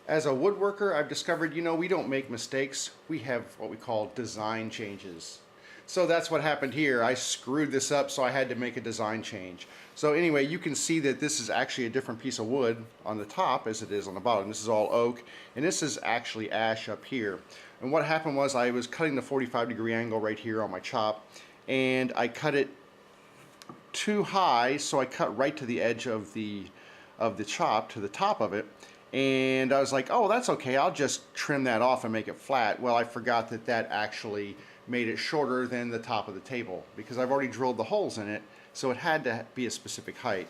As a woodworker, I've discovered, we don't make mistakes. We have what we call design changes. So that's what happened here. I screwed this up, so I had to make a design change. So anyway, you can see that this is actually a different piece of wood on the top as it is on the bottom. This is all oak, and this is actually ash up here. And what happened was I was cutting the 45-degree angle right here on my chop, and I cut it too high, so I cut right to the edge of the chop, to the top of it. And I was like, oh, that's okay, I'll just trim that off and make it flat. Well, I forgot that that actually made it shorter than the top of the table because I've already drilled the holes in it, so it had to be a specific height.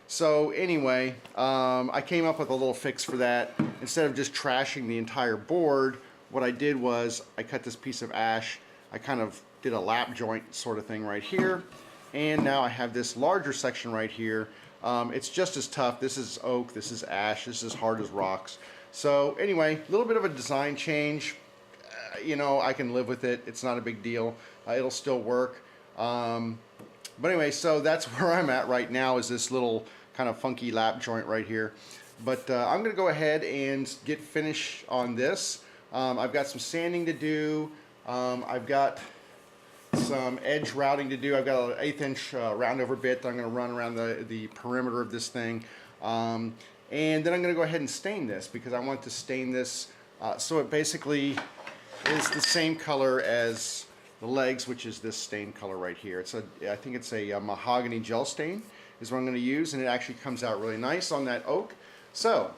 So anyway, I came up with a little fix for that. Instead of just trashing the entire board, what I did was I cut this piece of ash, I kind of did a lap joint sort of thing right here, and now I have this larger section right here. It's just as tough. This is oak, this is ash, this is hard as rocks. So anyway, a little bit of a design change. I can live with it. It's not a big deal. It'll still work. But anyway, so that's where I'm at right now, is this little kind of funky lap joint right here. But I'm going to go ahead and get finished on this. I've got some sanding to do. I've got some edge routing to do. I've got an 1/8 inch round over bit that I'm going to run around the perimeter of this thing. And then I'm going to go ahead and stain this because I want to stain this so it basically is the same color as the legs, which is this stain color right here. I think it's a mahogany gel stain is what I'm going to use, and it actually comes out really nice on that oak. So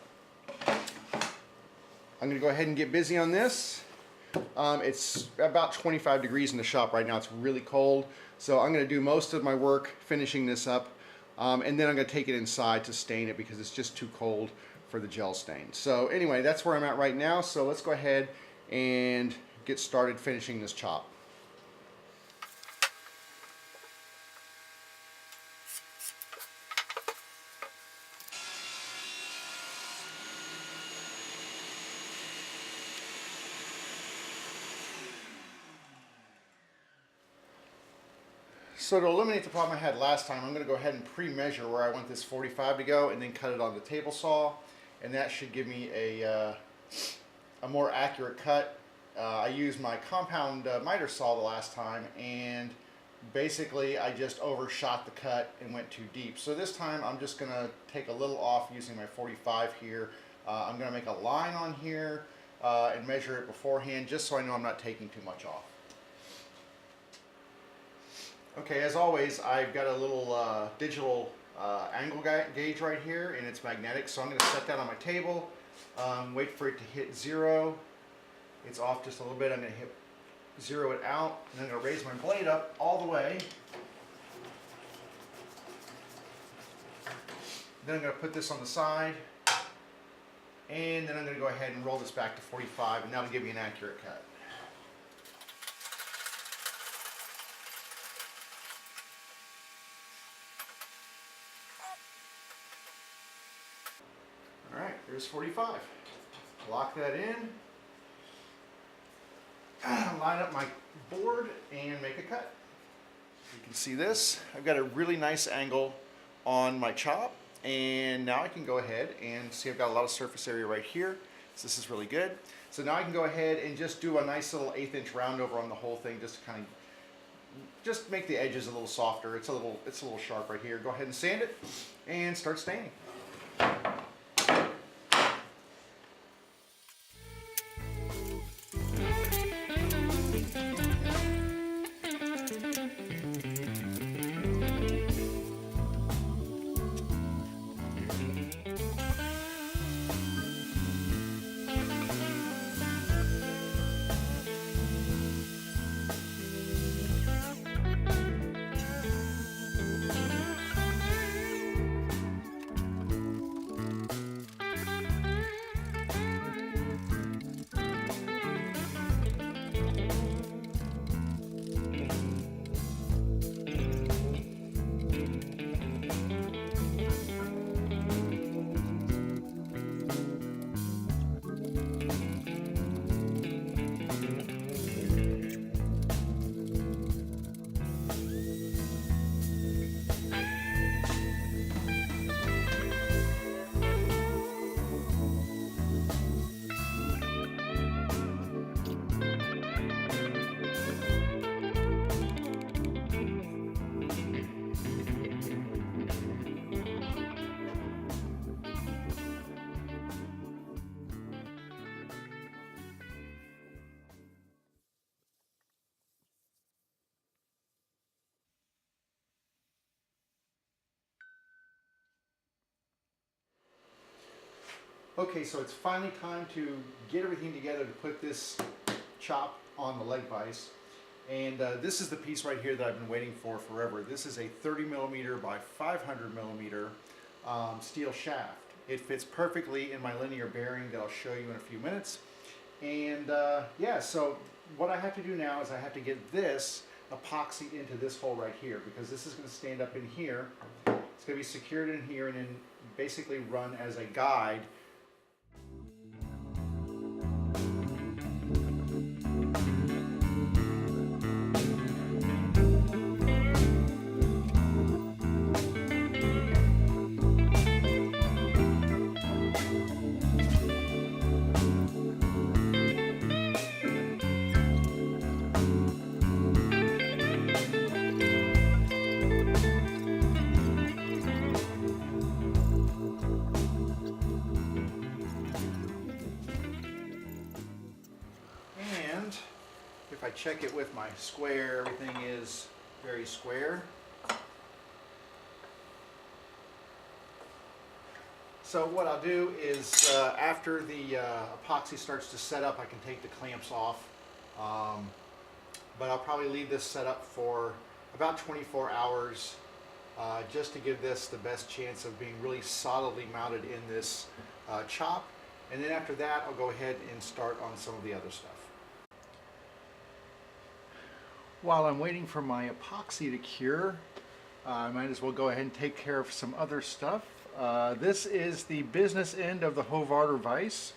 I'm going to go ahead and get busy on this. It's about 25 degrees in the shop right now. It's really cold, so I'm going to do most of my work finishing this up, and then I'm going to take it inside to stain it because it's just too cold for the gel stain. So anyway, that's where I'm at right now. So let's go ahead and get started finishing this chop. So to eliminate the problem I had last time, I'm going to go ahead and pre-measure where I want this 45 to go and then cut it on the table saw, and that should give me a more accurate cut. I used my compound miter saw the last time, and basically I just overshot the cut and went too deep. So this time I'm just going to take a little off using my 45 here. I'm going to make a line on here and measure it beforehand just so I know I'm not taking too much off. Okay, as always, I've got a little digital angle gauge right here, and it's magnetic, so I'm going to set that on my table, wait for it to hit 0. It's off just a little bit. I'm going to zero it out, and I'm going to raise my blade up all the way. Then I'm going to put this on the side, and then I'm going to go ahead and roll this back to 45, and that'll give me an accurate cut. Alright, there's 45. Lock that in, line up my board, and make a cut. You can see this. I've got a really nice angle on my chop, and now I can go ahead and see I've got a lot of surface area right here, so this is really good. So now I can go ahead and just do a nice little 1/8 inch round over on the whole thing, just to kind of just make the edges a little softer. It's a little sharp right here. Go ahead and sand it and start staining. Okay, so it's finally time to get everything together to put this chop on the leg vise. And this is the piece right here that I've been waiting for forever. This is a 30 millimeter by 500 millimeter steel shaft. It fits perfectly in my linear bearing that I'll show you in a few minutes. And yeah, so what I have to do now is I have to get this epoxy into this hole right here, because this is going to stand up in here. It's going to be secured in here and then basically run as a guide. If I check it with my square, everything is very square. So what I'll do is after the epoxy starts to set up, I can take the clamps off. But I'll probably leave this set up for about 24 hours just to give this the best chance of being really solidly mounted in this chop. And then after that, I'll go ahead and start on some of the other stuff. While I'm waiting for my epoxy to cure, I might as well go ahead and take care of some other stuff. This is the business end of the Hovarder vise,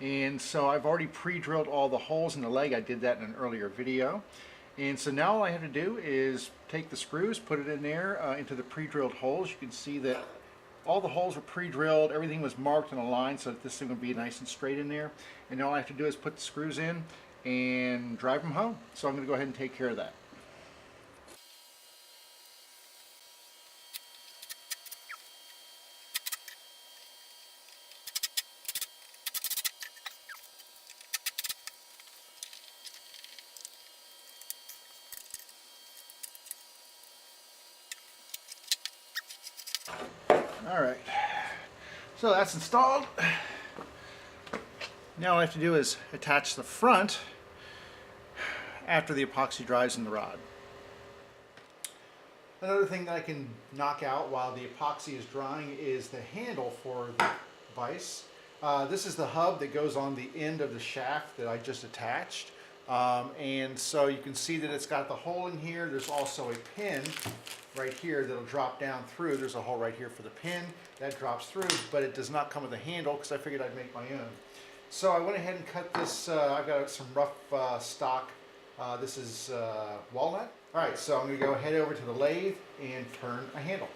and so I've already pre-drilled all the holes in the leg. I did that in an earlier video, and so now all I have to do is take the screws, put it in there into the pre-drilled holes. You can see that all the holes were pre-drilled, everything was marked and aligned so that this thing would be nice and straight in there, and all I have to do is put the screws in and drive them home. So I'm going to go ahead and take care of that. All right, so that's installed. Now all I have to do is attach the front after the epoxy dries in the rod. Another thing that I can knock out while the epoxy is drying is the handle for the vise. This is the hub that goes on the end of the shaft that I just attached. And so you can see that it's got the hole in here. There's also a pin right here that'll drop down through. There's a hole right here for the pin that drops through, but it does not come with a handle because I figured I'd make my own. So I went ahead and cut this. I've got some rough stock. This is walnut. All right, so I'm going to go head over to the lathe and turn a handle.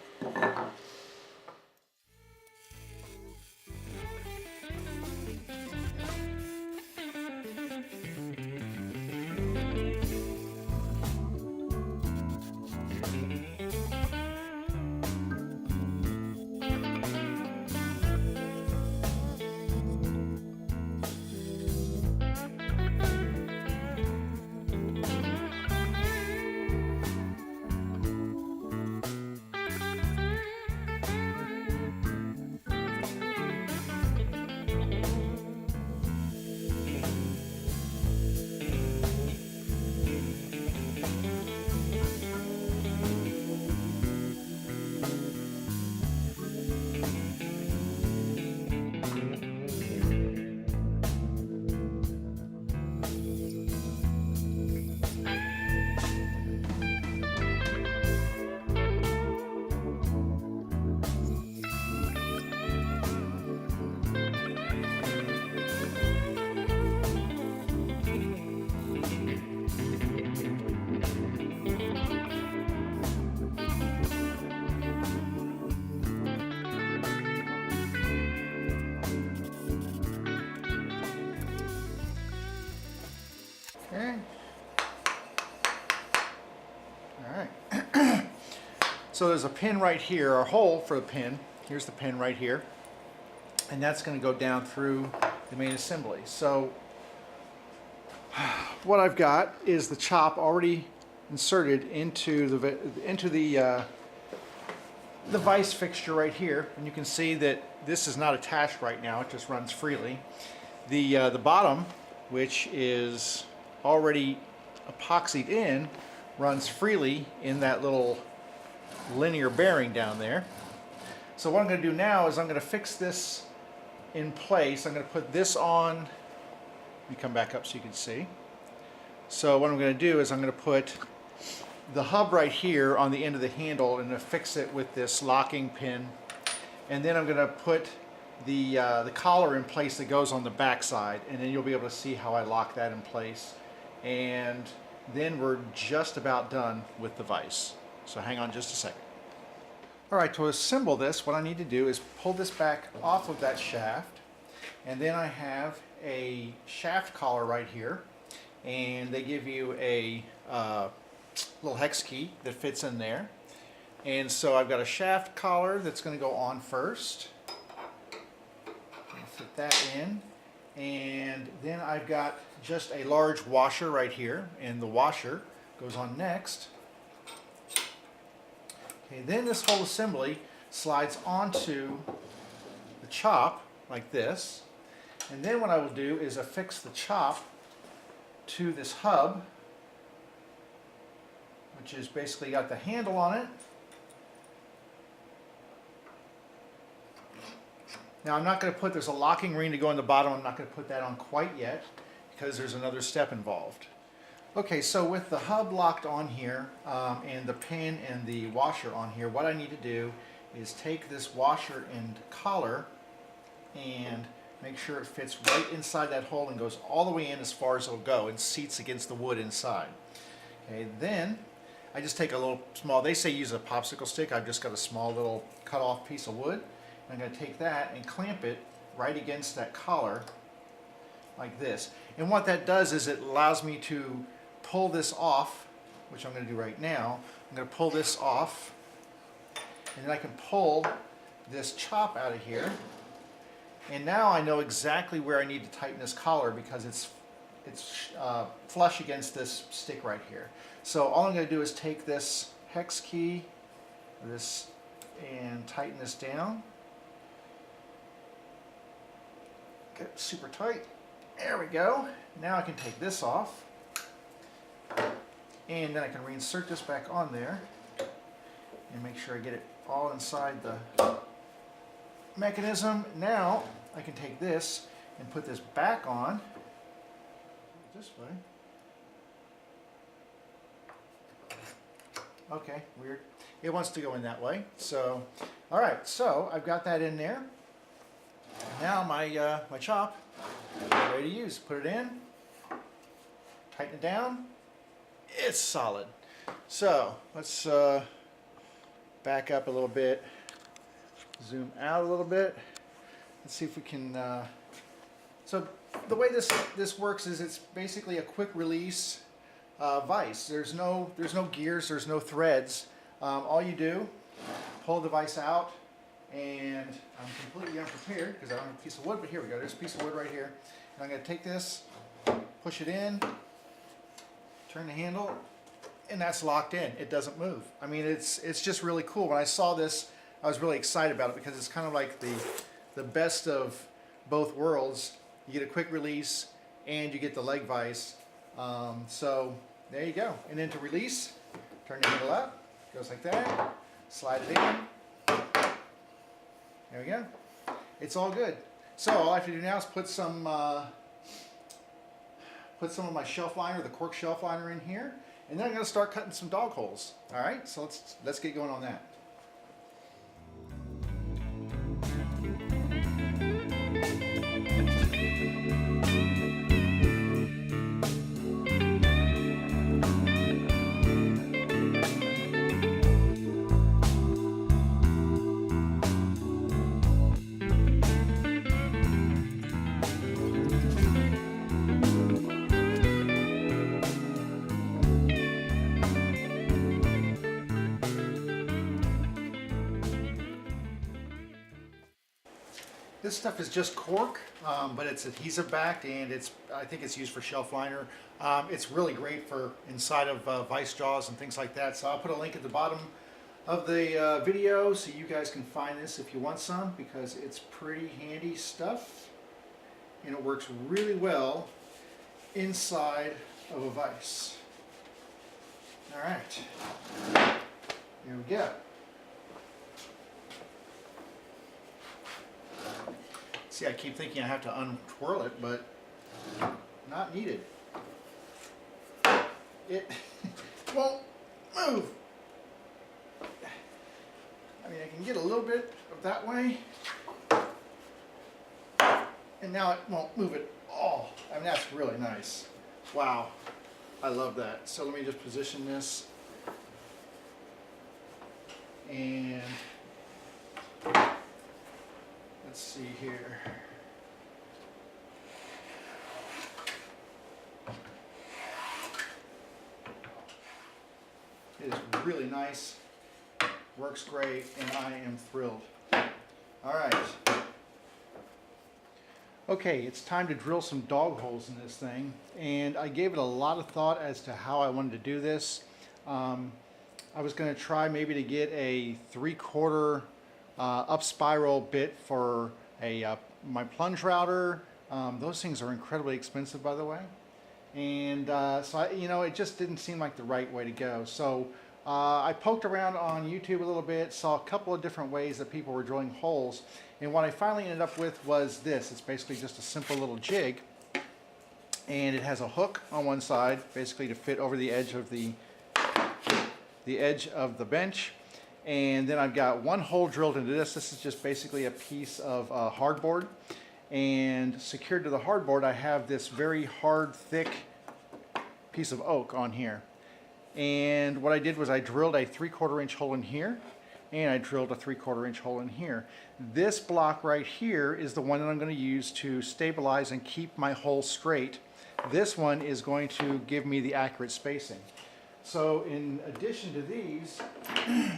Okay. All right. So there's a pin right here, a hole for the pin. Here's the pin right here. And that's going to go down through the main assembly. So what I've got is the chop already inserted into the the vise fixture right here, and you can see that this is not attached right now, it just runs freely. The bottom, which is already epoxied in, runs freely in that little linear bearing down there. So what I'm going to do now is I'm going to fix this in place. I'm going to put this on. Let me come back up so you can see. So what I'm going to do is I'm going to put the hub right here on the end of the handle and affix it with this locking pin, and then I'm going to put the collar in place that goes on the back side, and then you'll be able to see how I lock that in place, and then we're just about done with the vise. So hang on just a second. Alright, to assemble this, what I need to do is pull this back off of that shaft, and then I have a shaft collar right here, and they give you a little hex key that fits in there. And so I've got a shaft collar that's going to go on first. Fit that in. And then I've got just a large washer right here, and the washer goes on next. Okay, then this whole assembly slides onto the chop like this. And then what I will do is affix the chop to this hub, which is basically got the handle on it. Now I'm not going to put, there's a locking ring to go on the bottom, I'm not going to put that on quite yet because there's another step involved. Okay, so with the hub locked on here and the pin and the washer on here, what I need to do is take this washer and collar and make sure it fits right inside that hole and goes all the way in as far as it'll go and seats against the wood inside. Okay, then I just take a little small, they say use a popsicle stick, I've just got a small little cut off piece of wood. I'm going to take that and clamp it right against that collar like this. And what that does is it allows me to pull this off, which I'm going to do right now. I'm going to pull this off, and then I can pull this chop out of here. And now I know exactly where I need to tighten this collar because it's flush against this stick right here. So all I'm going to do is take this hex key, and tighten this down. Get it super tight. There we go. Now I can take this off, and then I can reinsert this back on there and make sure I get it all inside the mechanism. Now I can take this and put this back on this way. Okay, weird. It wants to go in that way. So, all right. So I've got that in there. Now my my chop is ready to use. Put it in. Tighten it down. It's solid. So let's back up a little bit. Zoom out a little bit. Let's see if we can. So the way this works is it's basically a quick release vise. There's no gears. There's no threads. All you do, pull the vise out, and I'm completely unprepared because I don't have a piece of wood. But here we go. There's a piece of wood right here. And I'm going to take this, push it in, turn the handle, and that's locked in. It doesn't move. I mean, it's just really cool. When I saw this, I was really excited about it because it's kind of like the best of both worlds. You get a quick release and you get the leg vise. So there you go. And then to release, turn the handle up, goes like that, slide it in. There we go. It's all good. So all I have to do now is put some of my shelf liner, the cork shelf liner in here, and then I'm going to start cutting some dog holes. All right, so let's get going on that. This stuff is just cork, but it's adhesive backed, and I think it's used for shelf liner. It's really great for inside of vice jaws and things like that. So I'll put a link at the bottom of the video so you guys can find this if you want some, because it's pretty handy stuff and it works really well inside of a vise. All right, here we go. See, I keep thinking I have to untwirl it, but not needed. It won't move. I mean, I can get a little bit of that way, and now it won't move at all. I mean, that's really nice. Wow, I love that. So let me just position this, and let's see here. It is really nice, works great, and I am thrilled. All right. Okay, it's time to drill some dog holes in this thing, and I gave it a lot of thought as to how I wanted to do this. I was going to try maybe to get a 3/4 up spiral bit for a my plunge router. Those things are incredibly expensive, by the way. And so it just didn't seem like the right way to go. So I poked around on YouTube a little bit, saw a couple of different ways that people were drilling holes, and what I finally ended up with was this. It's basically just a simple little jig, and it has a hook on one side, basically to fit over the edge of the bench. And then I've got one hole drilled into this. This is just basically a piece of hardboard. And secured to the hardboard, I have this very hard, thick piece of oak on here. And what I did was I drilled a 3/4 inch hole in here, and I drilled a 3/4 inch hole in here. This block right here is the one that I'm going to use to stabilize and keep my hole straight. This one is going to give me the accurate spacing. So in addition to these,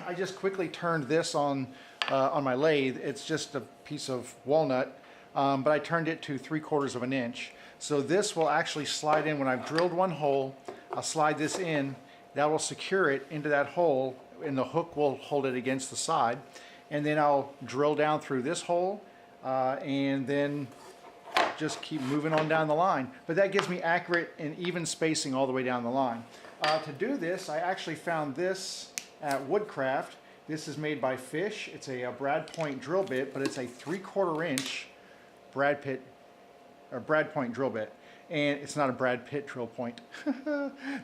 I just quickly turned this on my lathe. It's just a piece of walnut. But I turned it to 3/4 of an inch. So this will actually slide in when I've drilled one hole. I'll slide this in. That will secure it into that hole, and the hook will hold it against the side. And then I'll drill down through this hole, and then just keep moving on down the line. But that gives me accurate and even spacing all the way down the line. To do this, I actually found this at Woodcraft. This is made by Fish. It's a brad point drill bit, but it's a 3/4 inch Brad point drill bit. And it's not a Brad Pitt drill point.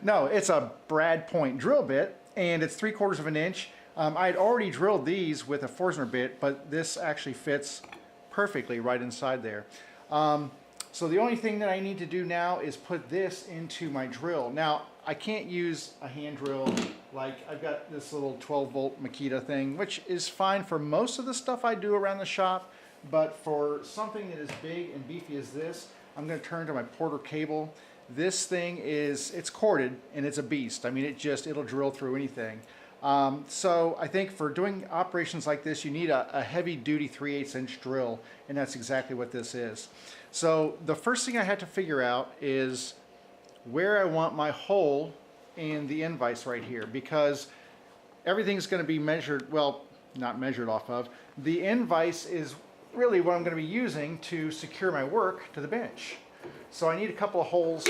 No, it's a Brad point drill bit, and it's 3/4 of an inch. I had already drilled these with a Forstner bit, but this actually fits perfectly right inside there. So the only thing that I need to do now is put this into my drill. Now, I can't use a hand drill. Like, I've got this little 12-volt Makita thing, which is fine for most of the stuff I do around the shop. But for something that is big and beefy as this, I'm going to turn to my Porter cable. This thing it's corded, and it's a beast. I mean, it'll drill through anything. So I think for doing operations like this, you need a heavy-duty 3/8 inch drill, and that's exactly what this is. So the first thing I had to figure out is where I want my hole in the end vise right here, because everything's going to be measured, well, not measured off of. The end vise is really what I'm going to be using to secure my work to the bench. So I need a couple of holes.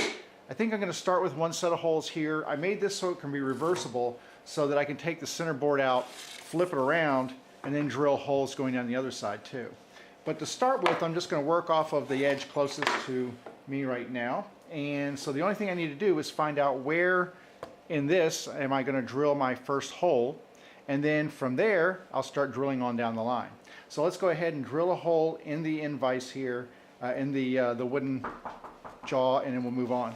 I think I'm going to start with one set of holes here. I made this so it can be reversible, so that I can take the center board out, flip it around, and then drill holes going down the other side too. But to start with, I'm just going to work off of the edge closest to me right now. And so the only thing I need to do is find out where in this am I going to drill my first hole, and then from there I'll start drilling on down the line. So let's go ahead and drill a hole in the end vise here, in the wooden jaw, and then we'll move on.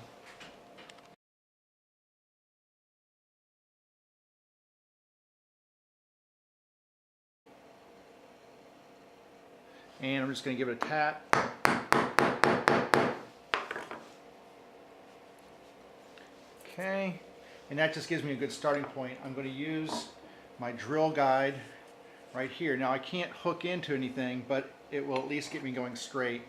And I'm just going to give it a tap. Okay, and that just gives me a good starting point. I'm going to use my drill guide right here. Now I can't hook into anything, but it will at least get me going straight.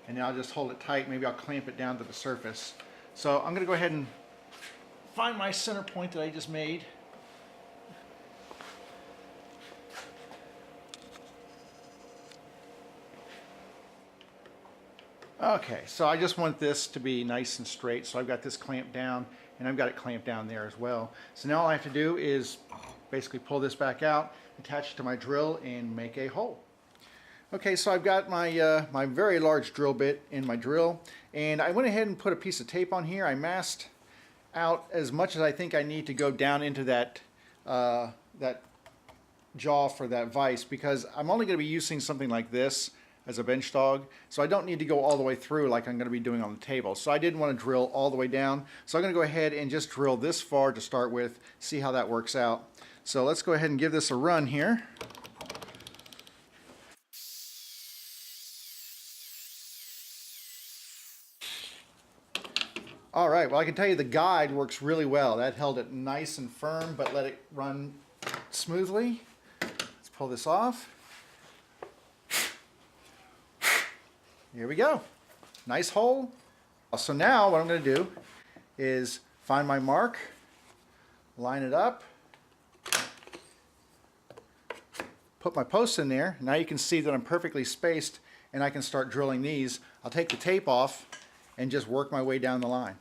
And now I'll just hold it tight. Maybe I'll clamp it down to the surface. So I'm going to go ahead and find my center point that I just made. Okay, so I just want this to be nice and straight, so I've got this clamped down, and I've got it clamped down there as well. So now all I have to do is basically pull this back out, attach it to my drill, and make a hole. Okay, so I've got my, my very large drill bit in my drill, and I went ahead and put a piece of tape on here. I masked out as much as I think I need to go down into that, that jaw for that vise, because I'm only going to be using something like this as a bench dog, so I don't need to go all the way through like I'm going to be doing on the table. So I didn't want to drill all the way down, so I'm going to go ahead and just drill this far to start with, see how that works out. So let's go ahead and give this a run here. All right, well, I can tell you the guide works really well. That held it nice and firm, but let it run smoothly. Let's pull this off. Here we go. Nice hole. So now what I'm going to do is find my mark, line it up, put my posts in there. Now you can see that I'm perfectly spaced, and I can start drilling these. I'll take the tape off and just work my way down the line,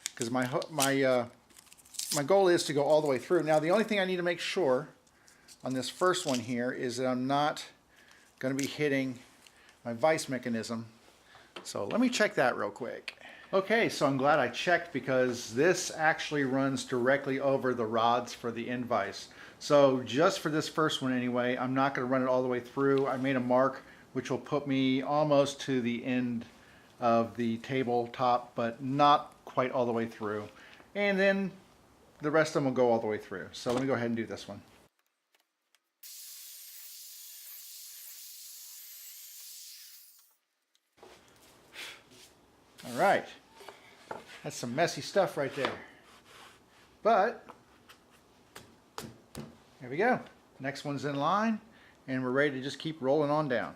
because my goal is to go all the way through. Now the only thing I need to make sure on this first one here is that I'm not going to be hitting my vise mechanism. So let me check that real quick. Okay, so I'm glad I checked, because this actually runs directly over the rods for the end vise. So just for this first one anyway, I'm not going to run it all the way through. I made a mark which will put me almost to the end of the tabletop, but not quite all the way through. And then the rest of them will go all the way through. So let me go ahead and do this one. All right, that's some messy stuff right there. But here we go. Next one's in line, and we're ready to just keep rolling on down.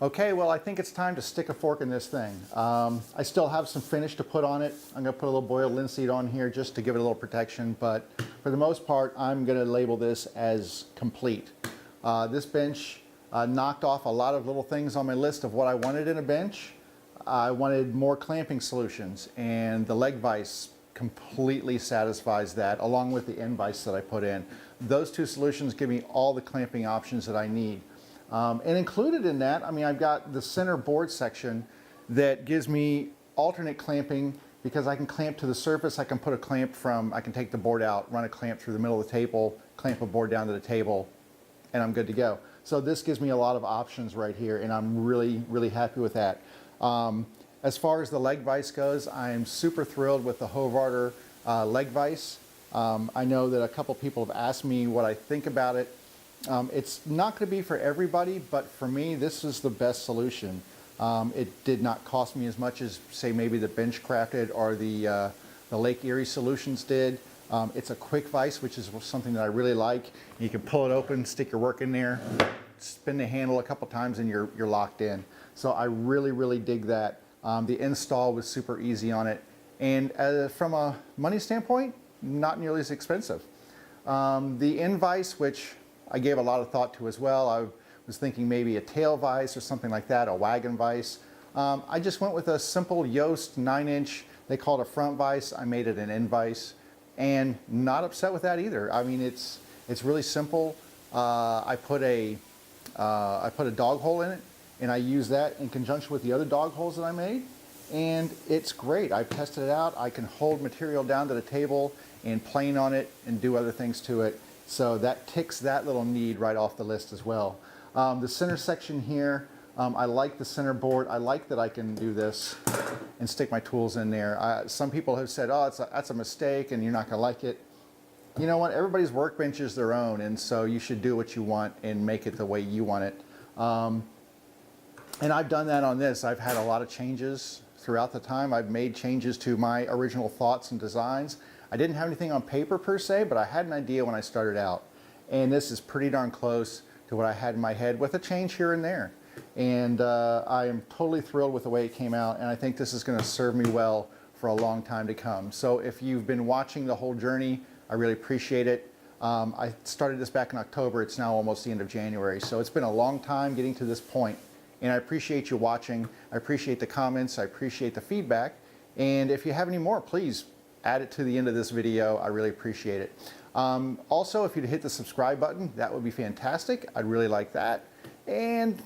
Okay, well, I think it's time to stick a fork in this thing. I still have some finish to put on it. I'm going to put a little boiled linseed on here just to give it a little protection, but for the most part, I'm going to label this as complete. This bench knocked off a lot of little things on my list of what I wanted in a bench. I wanted more clamping solutions, and the leg vise completely satisfies that, along with the end vise that I put in. Those two solutions give me all the clamping options that I need. And included in that, I mean, I've got the center board section that gives me alternate clamping, because I can clamp to the surface. I can put a clamp from, I can take the board out, run a clamp through the middle of the table, clamp a board down to the table, and I'm good to go. So this gives me a lot of options right here, and I'm really, really happy with that. As far as the leg vise goes, I'm super thrilled with the Hovarder leg vise. I know that a couple people have asked me what I think about it. It's not going to be for everybody, but for me, this is the best solution. It did not cost me as much as, say, maybe the Bench Crafted or the Lake Erie solutions did. It's a quick vise, which is something that I really like. You can pull it open, stick your work in there, spin the handle a couple times, and you're locked in. So I really, really dig that. The install was super easy on it. And from a money standpoint, not nearly as expensive. The end vise, which I gave a lot of thought to as well. I was thinking maybe a tail vise or something like that, a wagon vise. I just went with a simple Yoast 9-inch. They call it a front vise. I made it an end vise, and not upset with that either. I mean, it's really simple. I put a dog hole in it, and I use that in conjunction with the other dog holes that I made, and it's great. I've tested it out. I can hold material down to the table and plane on it and do other things to it. So that ticks that little need right off the list as well. The center section here, I like the center board. I like that I can do this and stick my tools in there. Some people have said, oh, that's a mistake and you're not gonna like it. You know what, everybody's workbench is their own, and so you should do what you want and make it the way you want it. And I've done that on this. I've had a lot of changes throughout the time. I've made changes to my original thoughts and designs. I didn't have anything on paper per se, but I had an idea when I started out. And this is pretty darn close to what I had in my head with a change here and there. And I am totally thrilled with the way it came out, and I think this is gonna serve me well for a long time to come. So if you've been watching the whole journey, I really appreciate it. I started this back in October. It's now almost the end of January. So it's been a long time getting to this point. And I appreciate you watching. I appreciate the comments. I appreciate the feedback. And if you have any more, please add it to the end of this video. I really appreciate it. Also, if you'd hit the subscribe button, that would be fantastic. I'd really like that. And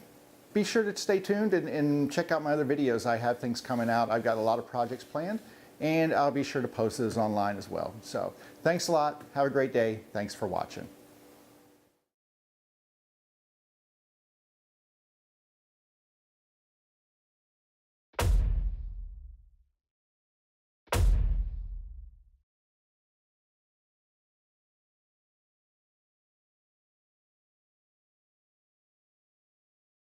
be sure to stay tuned and check out my other videos. I have things coming out. I've got a lot of projects planned, and I'll be sure to post those online as well. So thanks a lot. Have a great day. Thanks for watching.